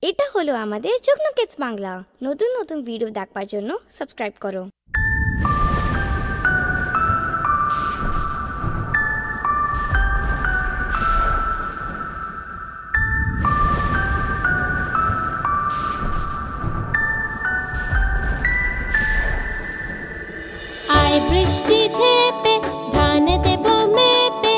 এটা হলো আমাদের যুগ্ন কিডস বাংলা। নতুন নতুন ভিডিও দেখবার জন্য সাবস্ক্রাইব করো। আয় বৃষ্টি ঝেপে ধান দেব মেপে,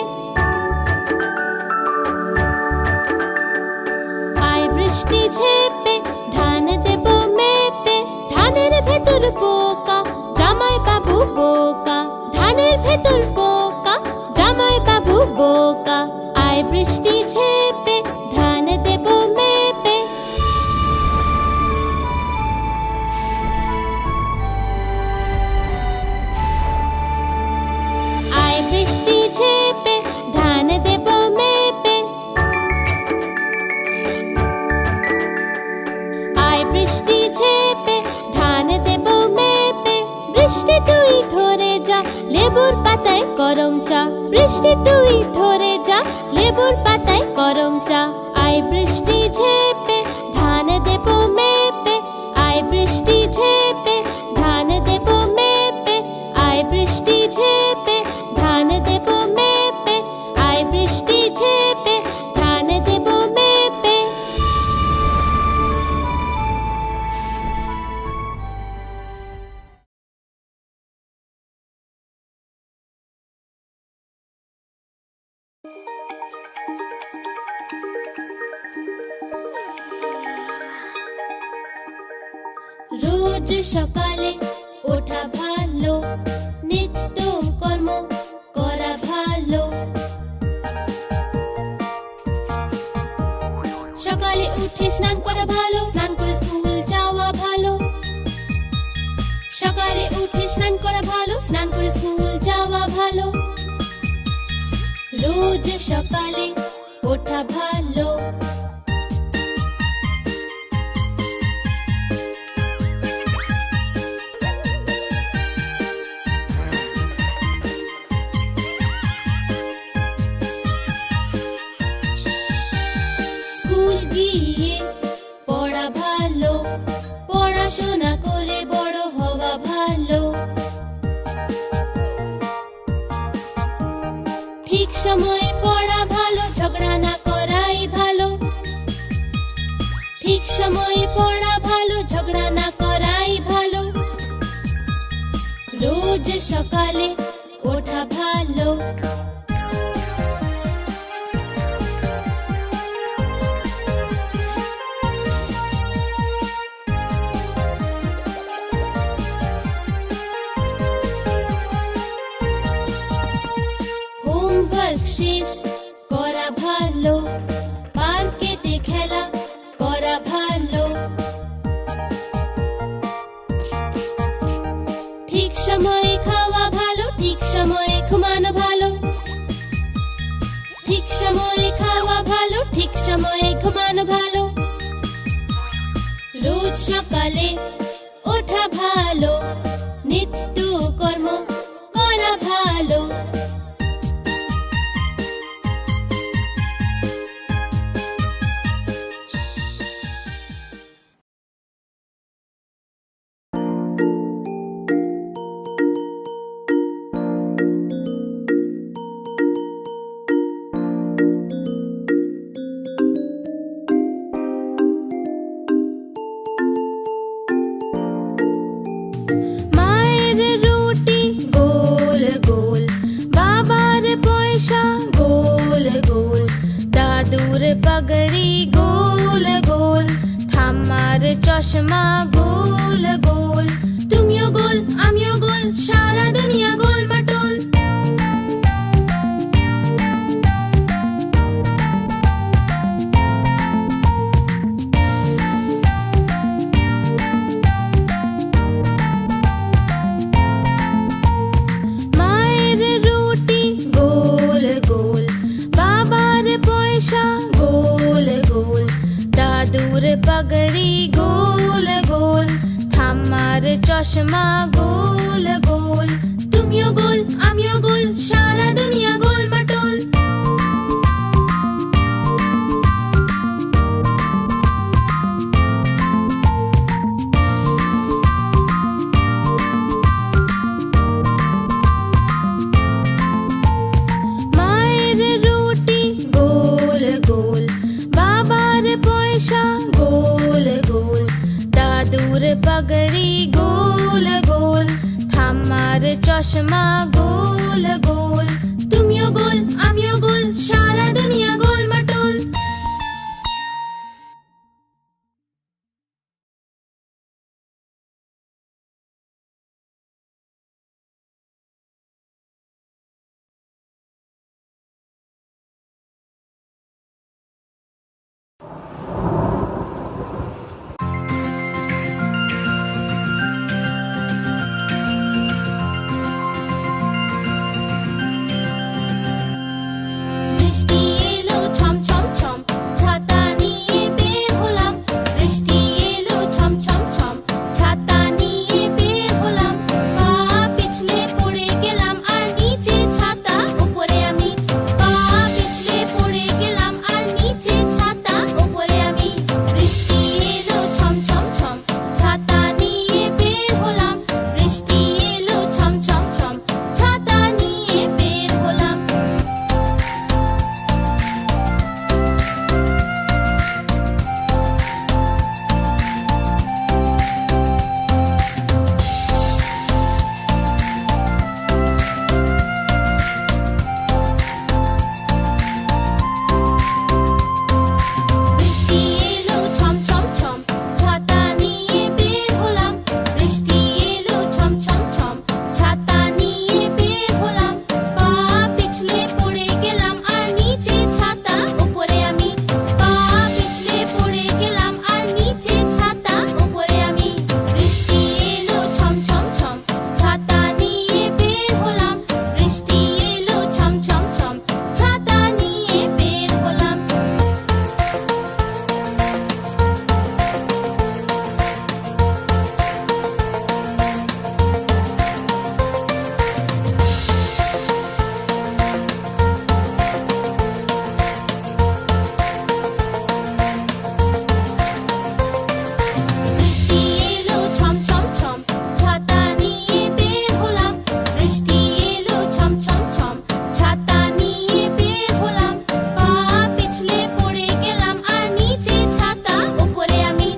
আয় বৃষ্টি ঝেপে ধান দেব মেপে। ধানের ভেতর পোকা জামাই বাবু বোকা, ধানের ভেতর পোকা জামাই বাবু বোকা। আয় বৃষ্টি ঝেপে ধান দেব মেপে। আয় বৃষ্টি ঝেপে ধান দেব মেপে, আয় বৃষ্টি ঝেপে ধান দেব মেপে। বৃষ্টি তুই ধরে যা লেবুর পাতায় গরম চা, বৃষ্টি তুই ধরে যা লেবুর পাতায় গরম চা। আয় বৃষ্টি ঝেপে ধান দেব মেপে, আয় বৃষ্টি ঝেপে ধান দেব মেপে। আয় বৃষ্টি ঝেপে ধান দেব মেপে, আয় বৃষ্টি ঝেপে ধান দেব মেপে। রোজ সকালে ওঠা ভালো, নিত্য কর্ম করা ভালো। সকালে উঠে স্নান করা ভালো, স্নান করে স্কুল যাওয়া ভালো। সকালে উঠে স্নান করা ভালো, স্নান করে স্কুল যাওয়া ভালো। রোজ সকালে ওঠা ভালো। স্কুল গিয়ে পড়া ভালো, পড়াশোনা করে বড় হওয়া ভালো। ঠিক সময়ে পড়া ভালো, ঝগড়া না করাই ভালো। ঠিক সময়ে পড়া ভালো, ঝগড়া না করাই ভালো। রোজ সকালে ওঠা ভালো। হোমওয়ার্ক শেষ করা ভালো, পার্কেতে খেলা করা ভালো। ঠিক সময়ে খাওয়া ভালো, ঠিক সময়ে ঘুমানো ভালো। ঠিক সময়ে খাওয়া ভালো, ঠিক সময়ে ঘুমানো ভালো। রোজ সকালে ওঠা ভালো, নিত্য কর্ম করা ভালো। মায়ের রুটি গোল গোল, বাবার পয়সা গোল গোল। দাদুর পাগড়ি গোল গোল, ঠাম্মার চশমা গোল গোল। তুমিও গোল আমিও গোল, সারা দুনিয়া গোল মাটোল। মায়ের রুটি গোল গোল, বাবার পয়সা গোল গোল। দাদুর পাগড়ি গোল গোল, ঠাম্মার চশমা গোল গোল। তুমিও গোল আমিও গোল, সারা দুনিয়া গোল মাটোল। পয়সা গোল গোল, দাদুর পাগড়ি গোল গোল, ঠাম্মার চশমা গোল গোল, তুমিও গোল আমিও গোল, সারা দুনিয়া গোল মাটোল। বৃষ্টি এলো ছম ছম ছম, ছাতা নিয়ে বের হলাম। বৃষ্টি এলো ছম ছম ছম, ছাতা নিয়ে বের হলাম। পা পিছলে পড়ে গেলাম আর নিচে ছাতা, উপরে আমি। পা পিছলে পড়ে গেলাম আর নিচে ছাতা, উপরে আমি। বৃষ্টি এলো ছম ছম ছম, ছাতা নিয়ে বের হলাম। বৃষ্টি এলো ছম ছম ছম, ছাতা নিয়ে বের হলাম। বৃষ্টি এলো ছম ছম ছম, ছাতা নিয়ে বের হলাম। বৃষ্টি এলো ছম ছম ছম, ছাতা নিয়ে বের হলাম। পা পিছলে পড়ে গেলাম আর নিচে ছাতা, উপরে আমি। পা পিছলে পড়ে গেলাম আর নিচে ছাতা, উপরে আমি। বৃষ্টি এলো ছম ছম ছম, ছাতা নিয়ে বের হলাম। বৃষ্টি এলো ছম ছম ছম, ছাতা নিয়ে বের হলাম। বৃষ্টি এলো ছম ছম ছম, ছাতা নিয়ে বের হলাম। বৃষ্টি এলো ছম ছম ছম, ছাতা নিয়ে বের হলাম। পা পিছলে পড়ে গেলাম আর নিচে ছাতা, উপরে আমি।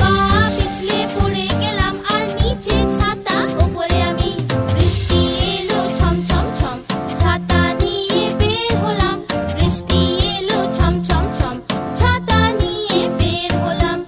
পা পিছলে পড়ে গেলাম আর নিচে ছাতা, উপরে আমি। বৃষ্টি এলো ছম ছম ছম, ছাতা নিয়ে বের হলাম। বৃষ্টি এলো ছম ছম ছম, ছাতা নিয়ে বের হলাম।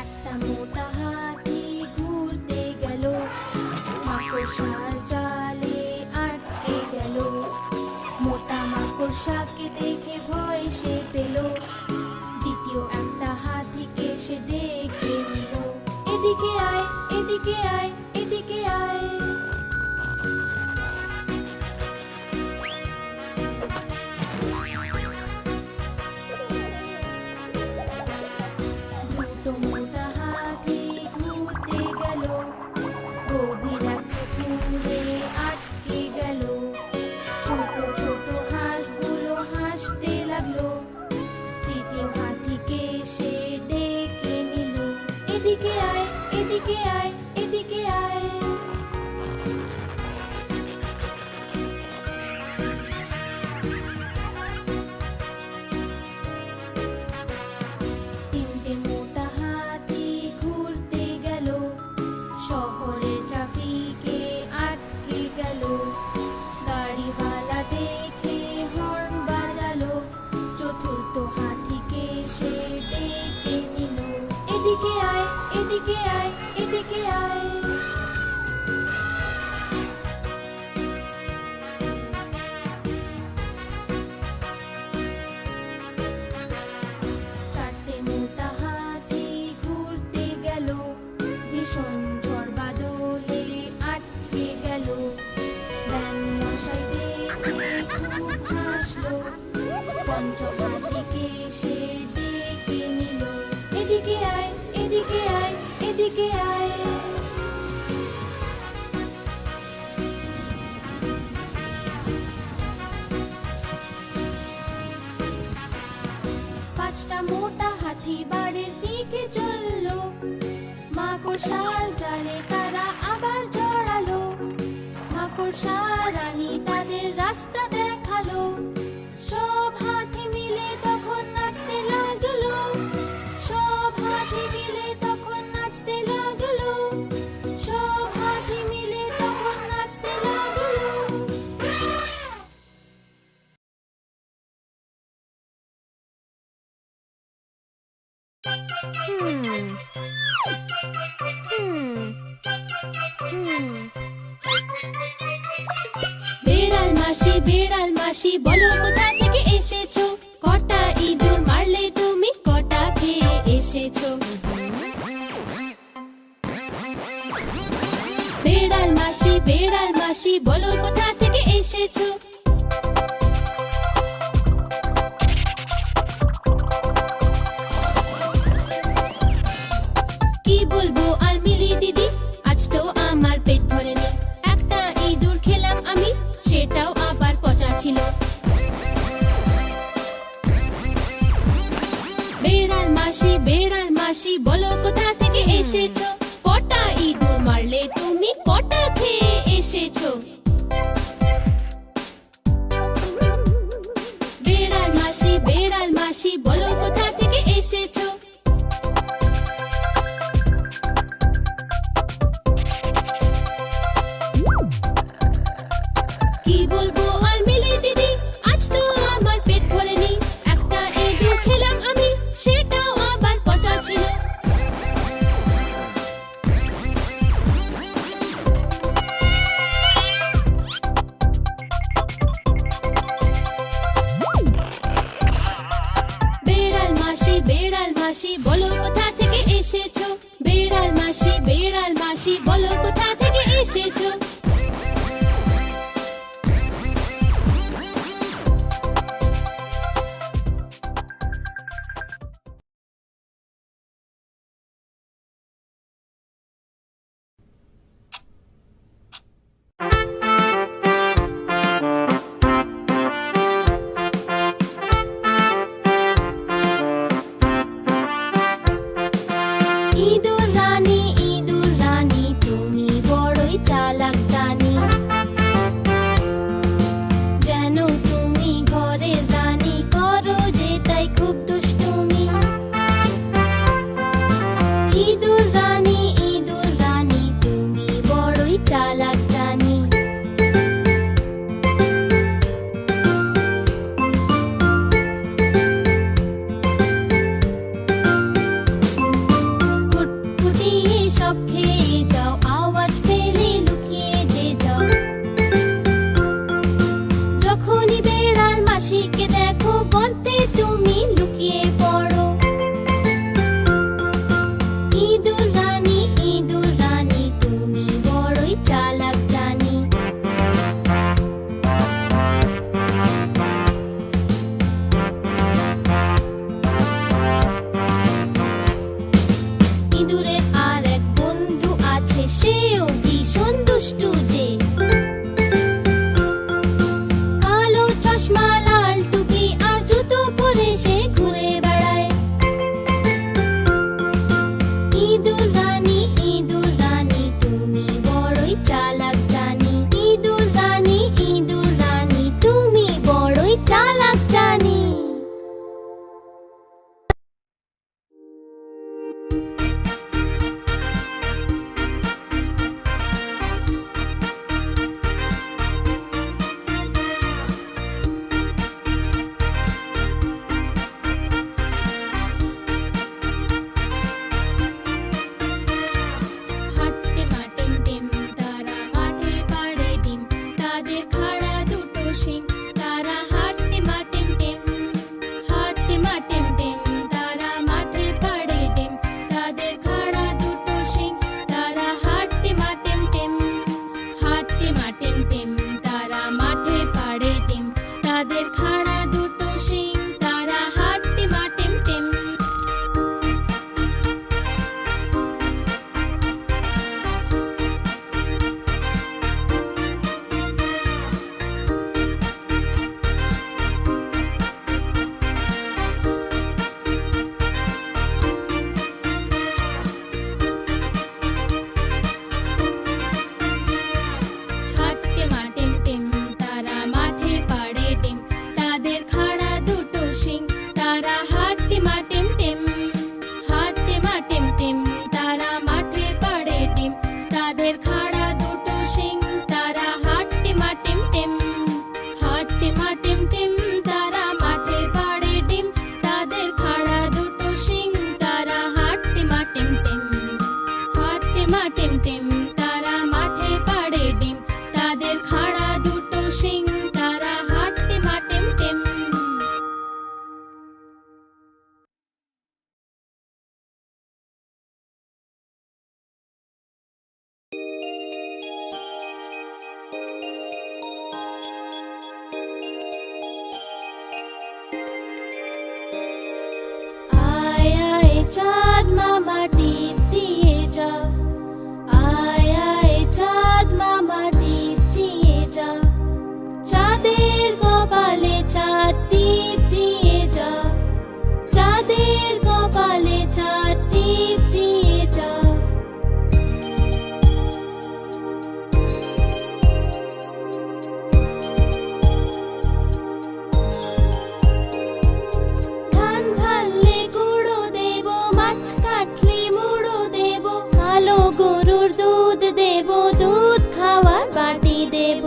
একটা মোটা হাতি ঘুরতে গেল, মাকড়সার জালে আটকে গেল। মোটা মাকড়সাকে দেখে ভয় সে পেল, দ্বিতীয় একটা হাতিকে সে ডেকে নিল। এদিকে আয় এদিকে আয় এদিকে আয়। দুটো মোটা হাতি ঘুরতে গেল, গভীর একটা পুকুরে আটকে গেল। ছোট ছোট হাঁসগুলো হাসতে লাগলো, তৃতীয় হাতিকে সে ডেকে নিল। এদিকে আয় এদিকে আয় এদিকে আয়। তিনটে মোটা হাতি ঘুরতে গেল, শহরের ট্রাফিকে আটকে গেল। গাড়িওয়ালা দেখে হর্ন বাজালো, চতুর্থ হাতিকে সে ডেকে নিল। এদিকে আয় এদিকে আয় এদিকে আয়। চারটে মোটা হাতি ঘুরতে গেল, ভীষণ ঝড় বাদলে আটকে গেল। ব্যাঙ মশাই দেখে খুব হাসলো, পঞ্চম হাতিকে সে ডেকে নিল। এদিকে আয় এদিকে মাকড়সার জালে তারা আবার জড়ালো। মাকড়সা রানী তাদের রাস্তা দেখালো। সব হাতি মিলে তখন নাচতে লাগলো। সব হাতি মিলে তখন নাচতে লাগলো। সব হাতি মিলে তখন নাচতে লাগলো। বেড়াল মাসি বলো কোথা থেকে এসেছো? কটা ইঁদুর মারলে তুমি, কটা খেয়ে এসেছো? বেড়াল মাসি বলো কোথা থেকে এসেছো? কি বলবো আর মিলি দিদি, আজ তো আমার পেট ভরেনি। একটা ইঁদুর খেলাম আমি, সেটাও আবার পচা ছিল। বেড়াল মাসি বলো কোথা থেকে এসেছো? কটা ইঁদুর মারলে তুমি, কটা খেয়ে এসেছো? বেড়াল মাসি বলো কোথা থেকে এসেছো? কি বলবো আর মিলি দিদি, আজ তো আমার পেট ভরেনি। একটা ইঁদুর খেলাম আমি, সেটাও আবার পচা ছিল। বেড়াল মাসি বলো কোথা থেকে এসেছো? বেড়াল মাসি বলো কোথা থেকে এসেছো? ইঁদুর রানী তুমি বড়ই চালাক জানি। মা টিম টিম, তারা মাঠে পাড়ে ডিম, তাদের খাড়া দুটো শিং, তারা হাঁটতে মা টিম টিম। আয় আয় চাঁদ মামা টিপ দিয়ে যা, আয় আয় চাঁদ মামা টিপ দিয়ে যা, চাঁদের কপালে চাঁদ টিপ দিয়ে যা, চাঁদের কপালে চাঁদ টিপ দিয়ে যা। ধান ভাললে গুঁড়ো দেব, মাছ কাটলে মুড়ো দেব, কালো গরুর দুধ দেব, দুধ খাওয়ার বাটি দেব।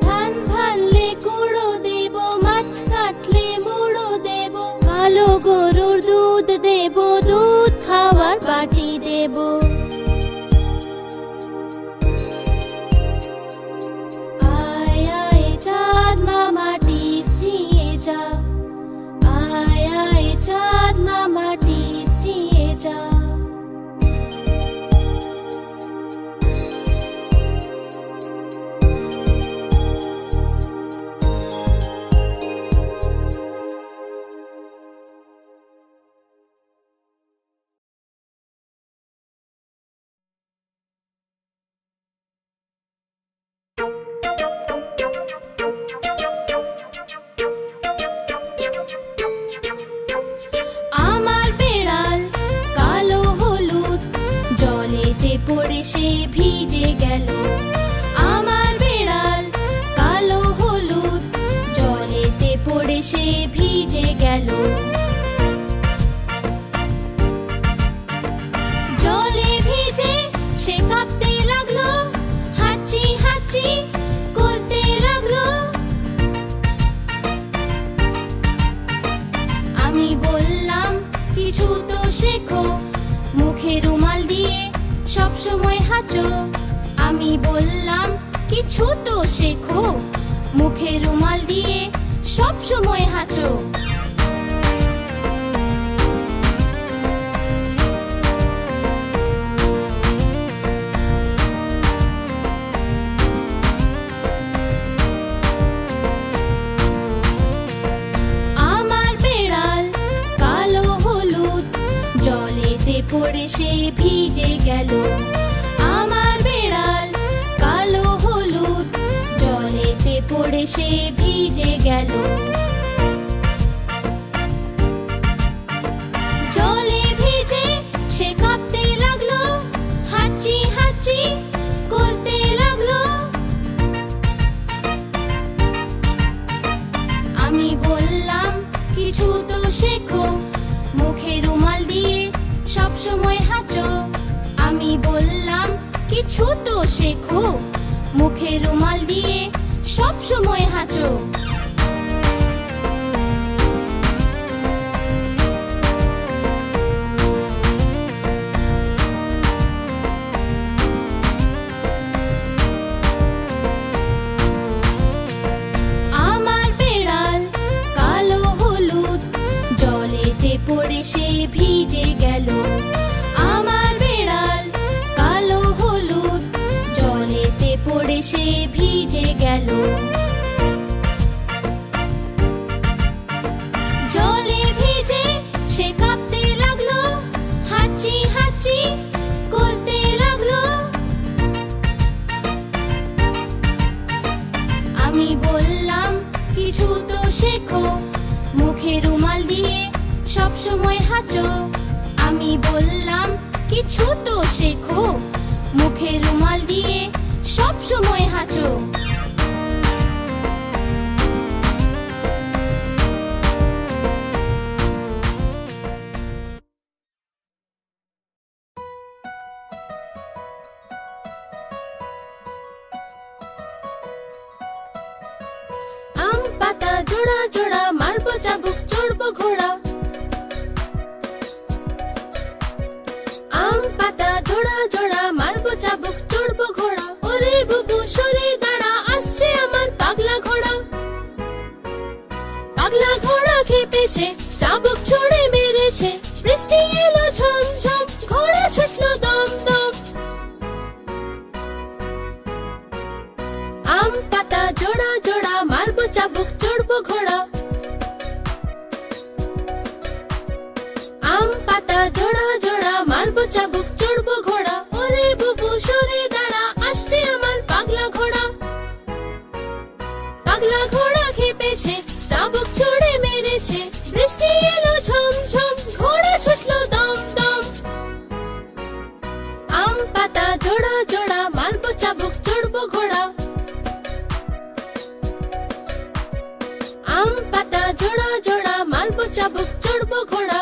ধান ভাললে গুঁড়ো দেব, মাছ কাটলে মুড়ো দেব, কালো গরুর দুধ দেব, দুধ খাওয়ার বাটি দেব। আয় আয় চাঁদ মামা টিপ দিয়ে যা, আয় আয় চাঁদ মামা টিপ দিয়ে যা। আমার বেড়াল কালো হলুদ, জলেতে পড়ে সে ভিজে গেল। আমার বেড়াল কালো হলুদ, জলেতে পড়ে সে ভিজে গেল। জলে ভিজে সে কাঁপতে লাগলো, হাঁচি হাঁচি করতে লাগলো। আমি বললাম কিছু তো শেখো, মুখে রুমাল দিয়ে সব সময় হাঁচো। আমি বললাম কিছু তো শেখো, মুখে রুমাল দিয়ে সব সময় হাঁচো। আমার বেড়াল কালো হলুদ, জলেতে পড়ে সে ভিজে গেল। আমার বেড়াল কালো হলুদ, জলেতে পড়ে সে ভিজে গেল। জলে ভিজে সে কাঁপতে লাগলো, হাঁচি হাঁচি করতে লাগলো। আমি বললাম কিছু তো শেখো, মুখে রুমাল দিয়ে সব সময় হাঁচো। আমি বললাম কিছু তো শেখো, মুখে রুমাল দিয়ে সব সময় হাঁচো। আমার বেড়াল কালো হলুদ, জলেতে পড়ে সে ভিজে গেল। আমার বেড়াল কালো হলুদ, জলেতে পড়ে সে ভিজে গেল। জলে ভিজে সে কাঁপতে লাগলো, হাঁচি হাঁচি করতে লাগলো। আমি বললাম কিছু তো শেখো, মুখে রুমাল দিয়ে সব সময় হাঁচো। আমি বললাম কিছু তো শেখো, মুখে রুমাল দিয়ে সব সময় হাঁচো। জোড়া জোড়া মারবো চাবুক চড়বো ঘোড়া আম পাতা জোড়া জোড়া মারবো চাবুক চড়বো ঘোড়া ওরে বুবু সরে দাঁড়া আসছে আমার পাগলা ঘোড়া পাগলা ঘোড়া খেপেছে চাবুক ছুড়ে মেরেছে বৃষ্টি এলো ঝম ঝম ঘোড়া ছুটলো দম দম আম পাতা জোড়া জোড়া মারবো চাবুক চড়বো ঘোড়া আম পাতা জোড়া জোড়া মারবো চাবুক চড়বো ঘোড়া ওরে বুবু সরে দাঁড়া আসছে আমার পাগলা ঘোড়া পাগলা ঘোড়া খেপেছে চাবুক ছুড়ে মেরেছে বৃষ্টি এলো ঝম ঝম ঘোড়া ছুটলো দম দম আম পাতা জোড়া জোড়া মারবো চাবুক চড়বো ঘোড়া আম পাতা জোড়া জোড়া মারবো চাবুক চড়বো ঘোড়া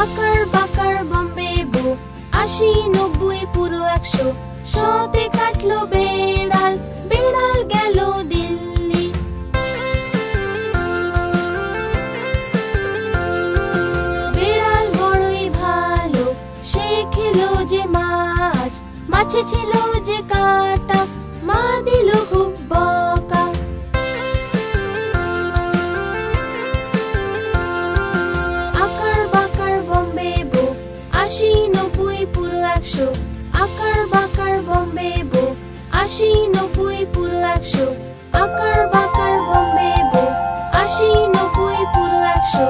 আকার বাকার বম্বে বো, ৮০, ৯০, পুরো ১০০। শতে কাটলো বেড়াল, বেড়াল গেল দিল্লি। বেড়াল বড়ই ভালো, সে খেলো যে মাছ, মাছে ছিল যে কাঁটা, মা দিল খুব বকা। আকার বাকার বম্বে বো, ৮০, ৯০, পুরো ১০০। আকার বাকার বম্বে বো, ৮০, ৯০, পুরো ১০০। আকার বাকার বম্বে বো, ৮০, ৯০, পুরো ১০০।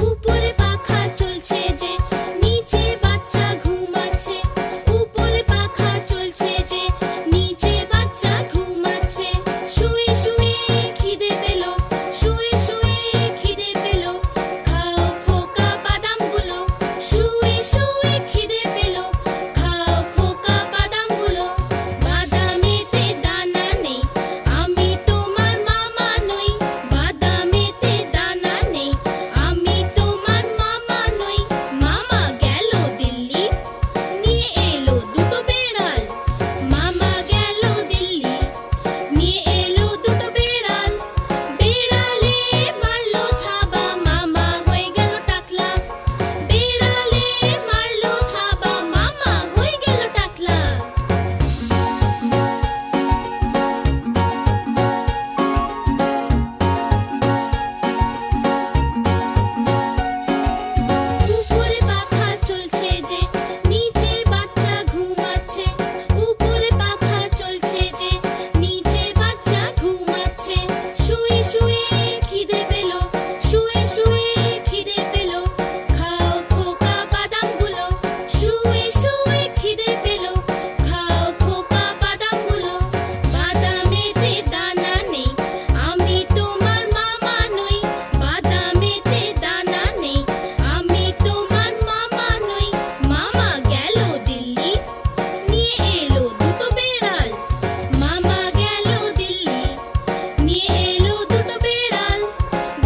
উপরে পাখা চলছে যে, নিচে বাচ্চা ঘুমাচ্ছে। উপরে পাখা চলছে যে, নিচে বাচ্চা ঘুমাচ্ছে। শুয়ে শুয়ে খিদে পেল, শুয়ে শুয়ে খিদে পেল, খাও খোকা বাদামগুলো। শুয়ে শুয়ে খিদে পেল, খাও খোকা বাদামগুলো। বাদামেতে দানা নেই, আমি তোমার মামা নই। বাদামেতে দানা নেই, আমি তোমার মামা নই। মামা গেল দিল্লি, নিয়ে এলো দুটো বেড়াল। মামা গেল দিল্লি, নিয়ে এলো দুটো বেড়াল। বেড়ালে মারলো থাবা, মামা হয়ে গেল টাকলা। বেড়ালে মারলো থাবা, মামা হয়ে গেল টাকলা। উপরে পাখা চলছে যে, নিচে বাচ্চা ঘুমাচ্ছে। উপরে পাখা চলছে যে, নিচে বাচ্চা ঘুমাচ্ছে। শুয়ে শুয়ে খিদে পেল, শুয়ে শুয়ে খিদে পেল, খাও খোকা বাদামগুলো। শুয়ে শুয়ে খিদে পেল, খাও খোকা বাদামগুলো। বাদামেতে দানা নেই, আমি তোমার মামা নই। বাদামেতে দানা নেই, আমি তোমার মামা নই। মামা গেল দিল্লি, নিয়ে এলো দুটো বেড়াল। মামা গেল দিল্লি, নিয়ে এলো দুটো বেড়াল।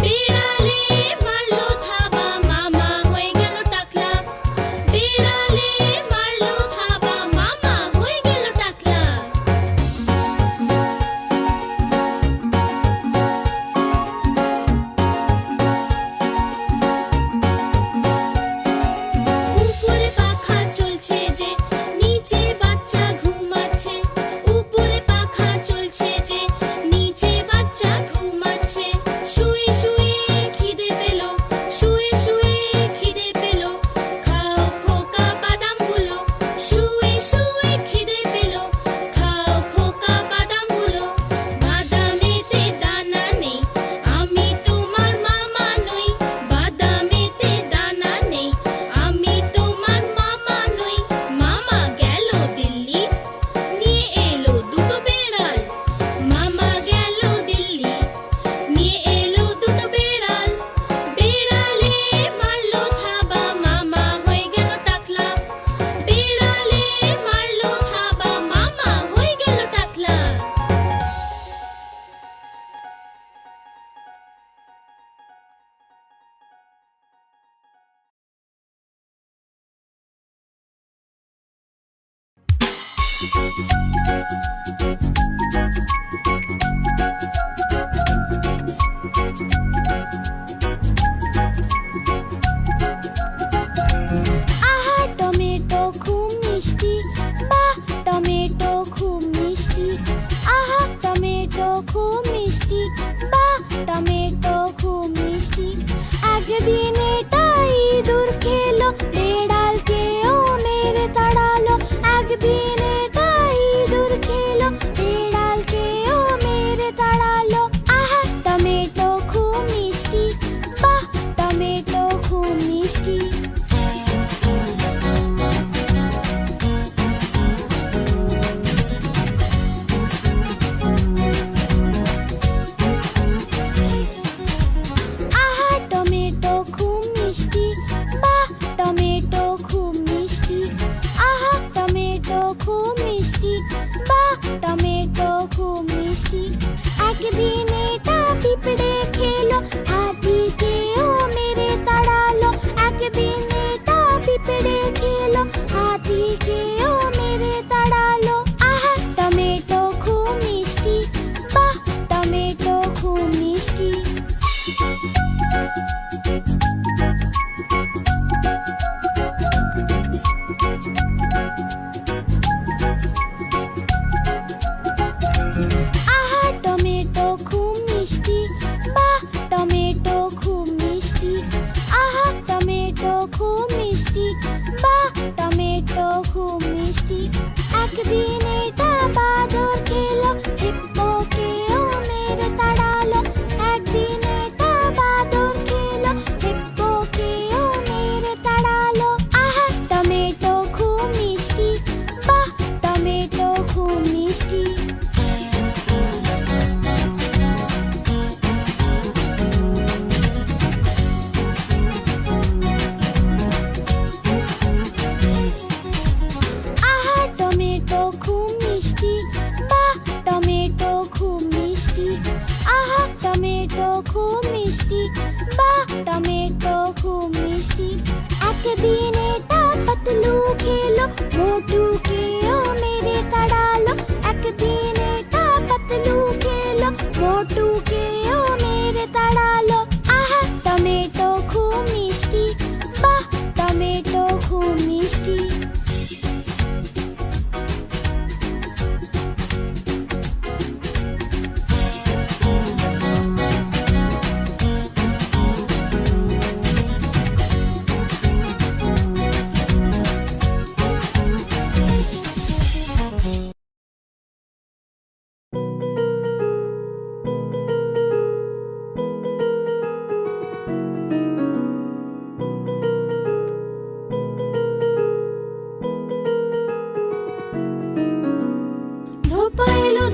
বেড়ালে মারলো থাবা, মামা হয়ে গেল টাকলা। বেড়ালে মারলো থাবা, মামা হয়ে গেল টাকলা। উপরে পাখা চলছে যে, নিচে বাচ্চা ঘুমাচ্ছে। উপরে পাখা চলছে যে, নিচে বাচ্চা ঘুমাচ্ছে। শুয়ে শুয়ে খিদে পেল, শুয়ে শুয়ে খিদে পেল, খাও খোকা বাদামগুলো। শুয়ে শুয়ে খিদে পেল, খাও খোকা বাদামগুলো। বাদামেতে দানা নেই, আমি তোমার মামা নই। বাদামেতে দানা নেই, আমি তোমার মামা নই। মামা গেল দিল্লি, নিয়ে এলো দুটো বেড়াল। মামা গেল দিল্লি, নিয়ে এলো দুটো বেড়াল। বেড়ালে মারলো থাবা, মামা হয়ে গেল টাকলা। বেড়ালে মারলো থাবা, মামা হয়ে গেল টাকলা। আহা টমেটো খুব মিষ্টি, বাহ টমেটো খুব মিষ্টি। আহা টমেটো খুব মিষ্টি, বাহ টমেটো খুব মিষ্টি। একদিন এটা ইঁদুর খেলো, বেড়ালকেও মেরে তাড়ালো। একদিন এটা ইঁদুর খেলো, বেড়াল दिन एटा पतलू खेलो मोटू के ओ मेरे तड़ालो एक दिन एटा पतलू खेलो मोटू के ओ मेरे तड़ालो आहा टमेटो खूब मिष्टी बाह टमेटो खूब मिष्टी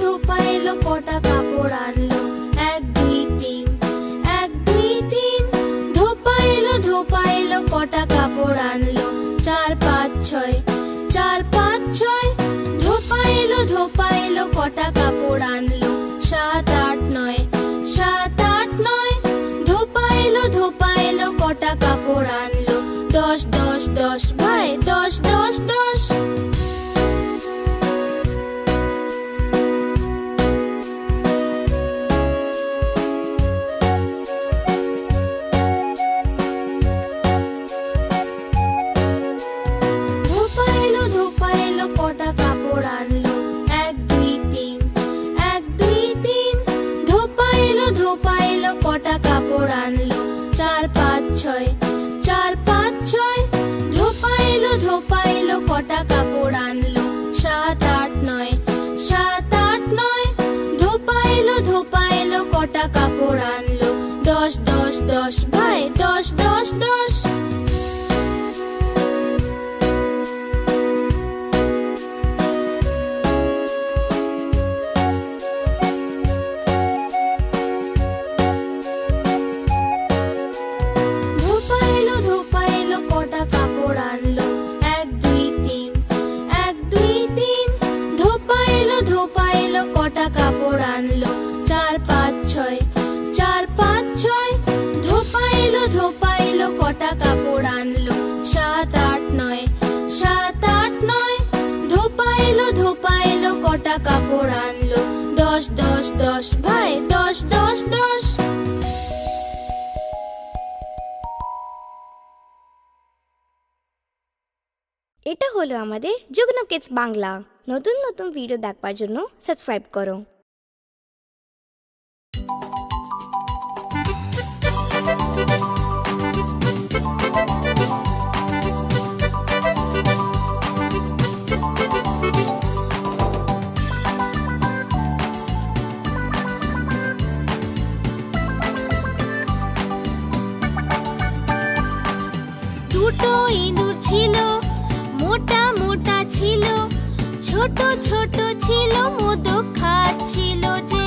ধোপা এলো কটা কাপড় আনলো এক দুই তিন এক দুই তিন ধোপা এলো কটা কাপড় আনলো চার পাঁচ ছয় ধোপা এলো কটা কাপড় আনলো সাত আট নয় ধোপা এলো কটা কাপড় আনলো দশ দশ দশ ভাই দশ দশ দশ ধোপা এলো কটা কাপড় আনলো এক দুই তিন ধোপা এলো কটা কাপড় আনলো চার পাঁচ ছয় ধোপা এলো কটা কাপড় আনলো সাত আট নয় ধোপা এলো কটা কাপড় আনলো দশ দশ দশ ভাই দশ দশ দশ ধোপা এলো কটা কাপড় আনলো এক দুই তিন ধোপা এলো কটা কাপড় আনলো চার পাঁচ ছয় ধোপা এলো কটা কাপড় আনলো সাত আট নয় ধোপা এলো কটা কাপড় আনলো দশ দশ দশ ভাই দশ দশ দশ এটা হলো আমাদের যুগ্ন কিডস বাংলা নতুন নতুন ভিডিও দেখবার জন্য সাবস্ক্রাইব করো দুটো ইঁদুর ছিল মোটা মোটা ছিল ছোট ছোট ছিল মোদক খাচ্ছিল যে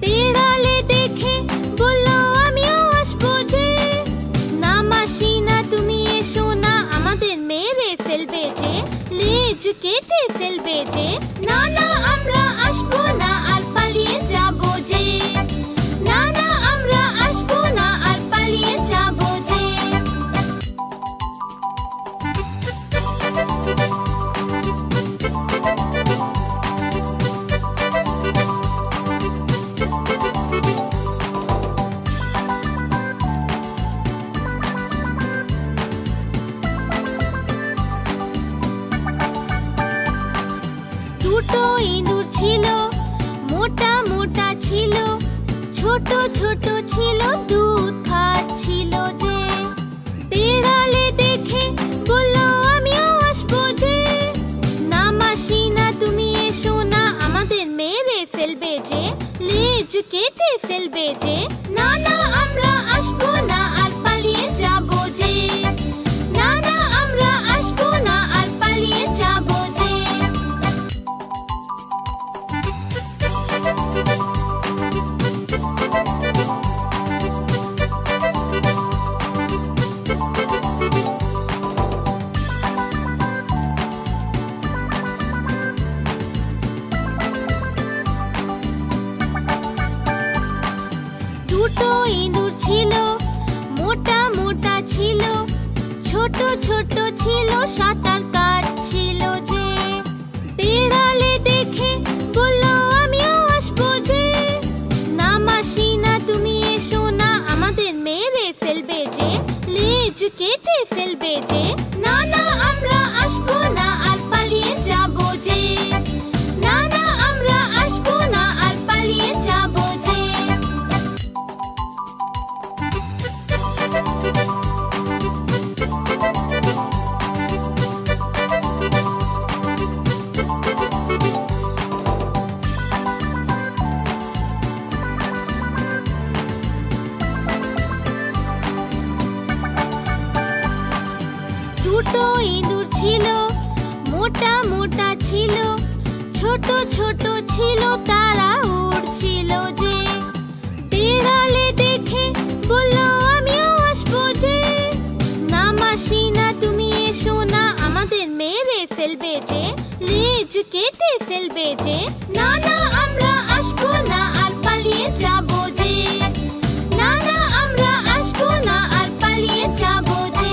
বিড়ালে দেখে বলল আমিও আসবো যে না মাসি না তুমি এসো না আমাদের মেরে ফেলবে যে লেজ কেটে ফেলবে যে না না আমরা আসবো না আর পালিয়ে যাবো যে না না আমরা আসবো না আর পালিয়ে যাবো যে দুটো ইঁদুর ছিল মোটা মোটা ছিল ছোট ছোট ছিল দুধ খাচ্ছিল যে বিড়ালে দেখে বলল আমিও আসবো যে না মাসি না তুমি এসো না আমাদের মেরে ফেলবে যে লেজ কেটে ফেলবে যে না না আমরা আসবো না আর পালিয়ে যাবো যে না না আমরা আসবো না আর পালিয়ে যাবো যে দুটো ছোট ছোট ছিল সাঁতার কাটছিল যে বিড়ালে দেখে বলল আমিও আসবো যে না মাসি না তুমি এসো না আমাদের মেরে ফেলবে যে লেজ কেটে ফেলবে যে না না আমরা আসবো না আর পালিয়ে যাবো যে না না আমরা আসবো না আর পালিয়ে যাবো যে দুটো ইঁদুর ছিল মোটা মোটা ছিল ছোট ছোট ছিল তারা উড়ছিল যে বিড়ালে দেখে বলল আমিও আসবো যে না মাসি না তুমি এসো না আমাদের মেরে ফেলবে যে লেজ কেটে ফেলবে যে না না আমরা আসবো না আর পালিয়ে যাবো যে না না আমরা আসবো না আর পালিয়ে যাবো যে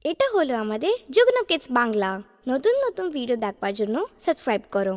এটা হলো আমাদের যুগ্ন কিডস বাংলা। নতুন নতুন ভিডিও দেখবার জন্য সাবস্ক্রাইব করো।